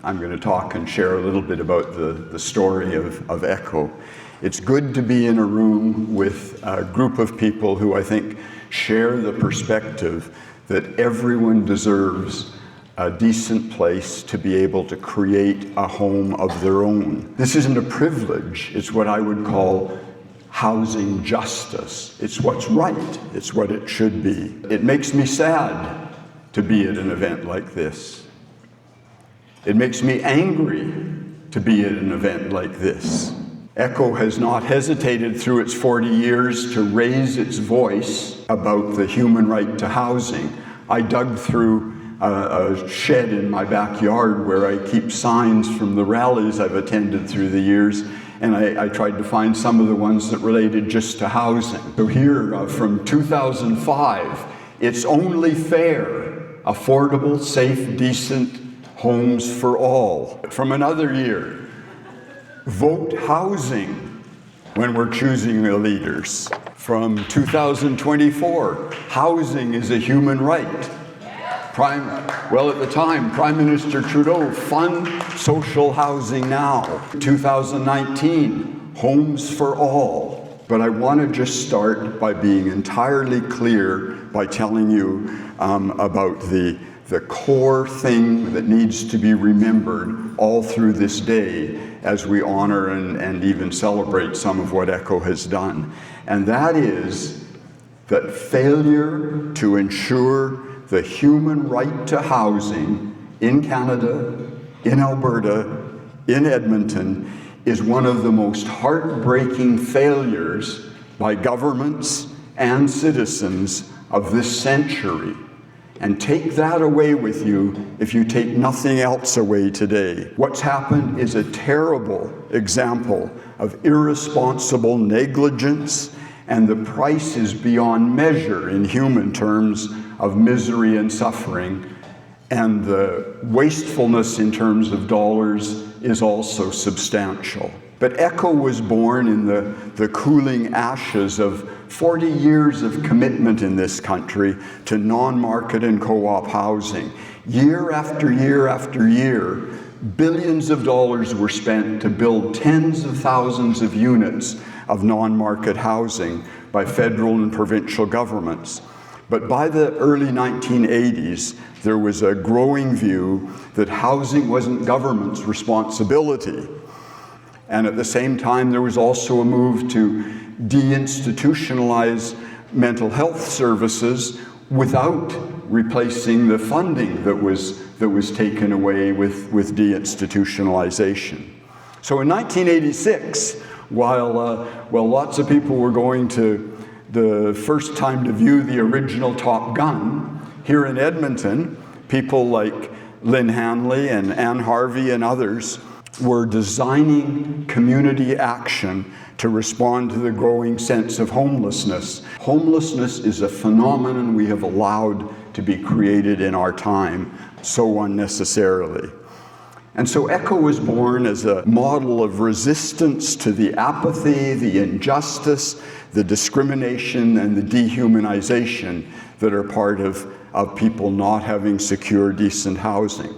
I'm going to talk and share a little bit about the story of ECHO. It's good to be in a room with a group of people who I think share the perspective that everyone deserves a decent place to be able to create a home of their own. This isn't a privilege. It's what I would call housing justice. It's what's right. It's what it should be. It makes me sad to be at an event like this. It makes me angry to be at an event like this. ECHO has not hesitated through its 40 years to raise its voice about the human right to housing. I dug through a shed in my backyard where I keep signs from the rallies I've attended through the years, and I tried to find some of the ones that related just to housing. So here, from 2005, it's only fair, affordable, safe, decent homes for all. From another year, vote housing when we're choosing the leaders. From 2024, housing is a human right. At the time, Prime Minister Trudeau, fund social housing now. 2019, homes for all. But I want to just start by being entirely clear by telling you about the core thing that needs to be remembered all through this day as we honor and even celebrate some of what ECHO has done. And that is that failure to ensure the human right to housing in Canada, in Alberta, in Edmonton, is one of the most heartbreaking failures by governments and citizens of this century. And take that away with you if you take nothing else away today. What's happened is a terrible example of irresponsible negligence, and the price is beyond measure in human terms of misery and suffering, and the wastefulness in terms of dollars is also substantial. But ECHO was born in the cooling ashes of 40 years of commitment in this country to non-market and co-op housing. Year after year after year, billions of dollars were spent to build tens of thousands of units of non-market housing by federal and provincial governments. But by the early 1980s, there was a growing view that housing wasn't government's responsibility. And at the same time, there was also a move to deinstitutionalize mental health services without replacing the funding that was taken away with deinstitutionalization. So in 1986, while lots of people were going to the first time to view the original Top Gun, here in Edmonton, people like Lynn Hanley and Ann Harvey and others were designing community action to respond to the growing sense of homelessness. Homelessness is a phenomenon we have allowed to be created in our time so unnecessarily. And so ECHO was born as a model of resistance to the apathy, the injustice, the discrimination, and the dehumanization that are part of people not having secure, decent housing.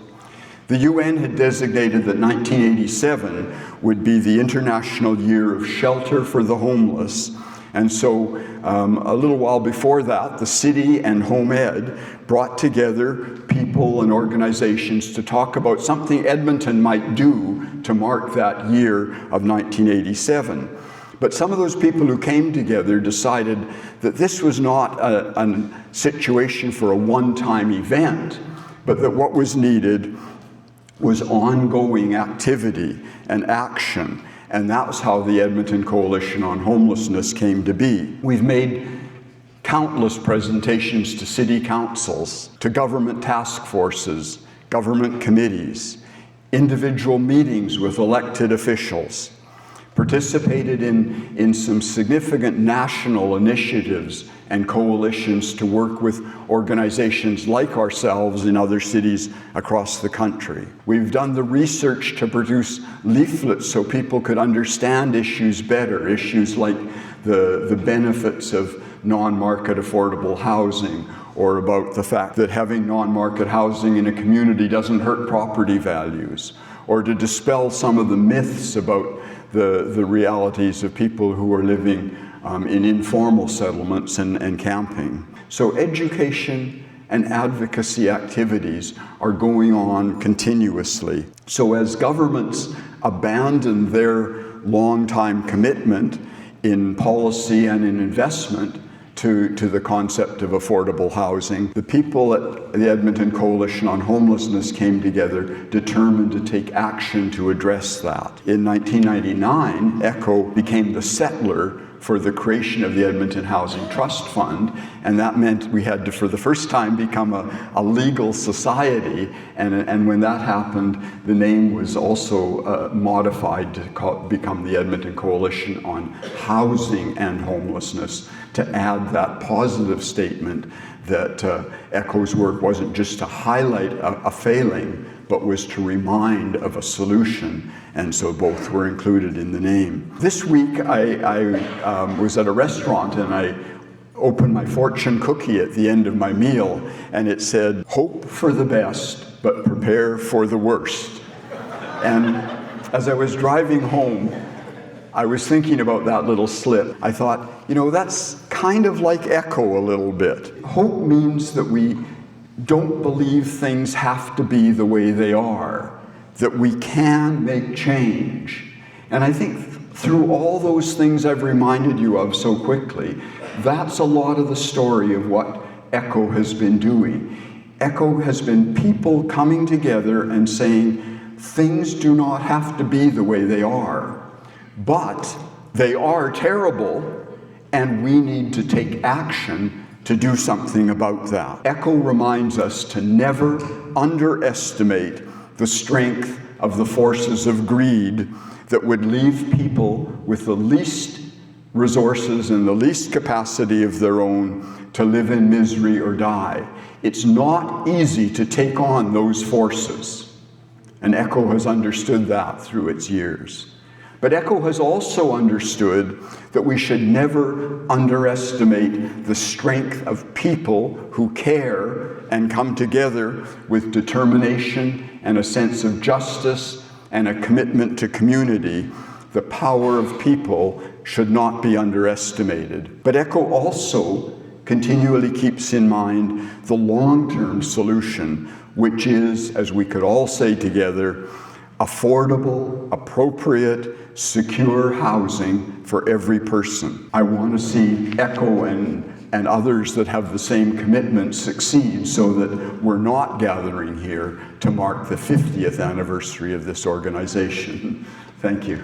The UN had designated that 1987 would be the International Year of Shelter for the Homeless. And so a little while before that, the city and Home Ed brought together people and organizations to talk about something Edmonton might do to mark that year of 1987. But some of those people who came together decided that this was not a situation for a one-time event, but that what was needed was ongoing activity and action. And that's how the Edmonton Coalition on Homelessness came to be. We've made countless presentations to city councils, to government task forces, government committees, individual meetings with elected officials, participated in some significant national initiatives and coalitions to work with organizations like ourselves in other cities across the country. We've done the research to produce leaflets so people could understand issues better, issues like the benefits of non-market affordable housing, or about the fact that having non-market housing in a community doesn't hurt property values, or to dispel some of the myths about the realities of people who are living in informal settlements and camping. So education and advocacy activities are going on continuously. So as governments abandon their long-time commitment in policy and in investment to the concept of affordable housing, the people at the Edmonton Coalition on Homelessness came together determined to take action to address that. In 1999, ECHO became the settler for the creation of the Edmonton Housing Trust Fund, and that meant we had to, for the first time, become a legal society, and when that happened, the name was also modified to become the Edmonton Coalition on Housing and Homelessness, to add that positive statement that ECHO's work wasn't just to highlight a failing, but was to remind of a solution, and so both were included in the name. This week I was at a restaurant and I opened my fortune cookie at the end of my meal, and it said, "Hope for the best, but prepare for the worst." And as I was driving home, I was thinking about that little slip. I thought, you know, that's kind of like ECHO a little bit. Hope means that we don't believe things have to be the way they are, that we can make change. And I think through all those things I've reminded you of so quickly, that's a lot of the story of what ECHO has been doing. ECHO has been people coming together and saying, things do not have to be the way they are, but they are terrible, and we need to take action to do something about that. ECHO reminds us to never underestimate the strength of the forces of greed that would leave people with the least resources and the least capacity of their own to live in misery or die. It's not easy to take on those forces, and ECHO has understood that through its years. But ECHO has also understood that we should never underestimate the strength of people who care and come together with determination and a sense of justice and a commitment to community. The power of people should not be underestimated. But ECHO also continually keeps in mind the long-term solution, which is, as we could all say together, affordable, appropriate, secure housing for every person. I want to see ECHO and others that have the same commitment succeed, so that we're not gathering here to mark the 50th anniversary of this organization. Thank you.